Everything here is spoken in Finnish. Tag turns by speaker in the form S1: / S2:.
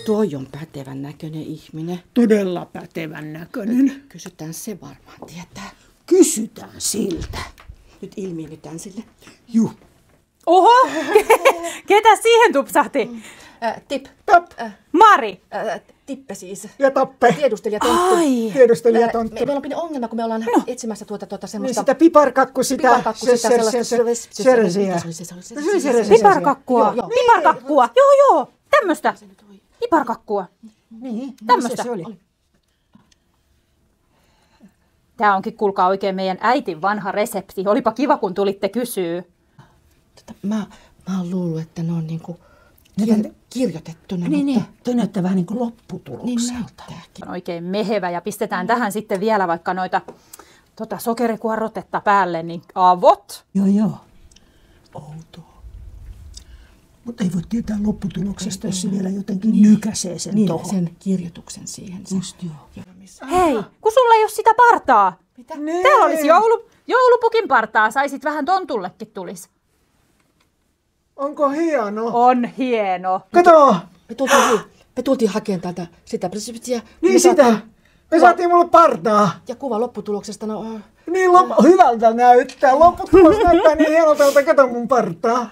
S1: Toi on pätevän näköinen ihminen.
S2: Todella pätevän näköinen.
S1: Kysytään se varmaan tietää.
S2: Kysytään siltä.
S1: Nyt ilmiinytään sille.
S2: Juh.
S3: Oho! Ketä siihen tupsahti?
S1: Tip.
S2: Tap.
S3: Mari!
S1: Tippe siis.
S2: Ja Tappe.
S1: Tiedustelijatonttu.
S3: Ai!
S2: Tiedustelijatonttu.
S1: Meillä on pieni ongelma, kun me ollaan etsimässä semmoista...
S2: Niin sitä piparkakku, sitä...
S3: Piparkakkua! Piparkakkua! Joo! Tämmöstä! Piparkakkua!
S2: Niin,
S3: tämmöstä.
S2: se oli.
S3: Tää onkin, kuulkaa, oikein meidän äitin vanha resepti. Olipa kiva, kun tulitte kysyä.
S1: Mä oon luullut, että ne on niinku kirjoitettuna.
S2: Niin, toi näyttää vähän niin kuin lopputulokselta.
S3: On oikein mehevä ja pistetään tähän sitten vielä vaikka noita sokerikuorrotetta päälle, niin avot.
S2: Joo. Outoa. Mutta ei voi tietää lopputuloksesta, jos se vielä jotenkin nykäisee sen tohon.
S1: Sen kirjoituksen siihen.
S2: Just joo.
S3: Hei, kun sulla ei ole sitä partaa.
S1: Mitä?
S2: Nee.
S3: Täällä olisi joulupukin partaa, saisit vähän tontullekin tulis.
S2: Onko hieno?
S3: On hieno.
S2: Kato!
S1: Me tultiin hakemaan täältä sitä preseptiä.
S2: Niin sitä! Me saatiin mulle partaa.
S1: Ja kuva lopputuloksesta, no...
S2: Niin hyvältä näyttää. Lopputulos näyttää niin hienolta, että kato mun partaa.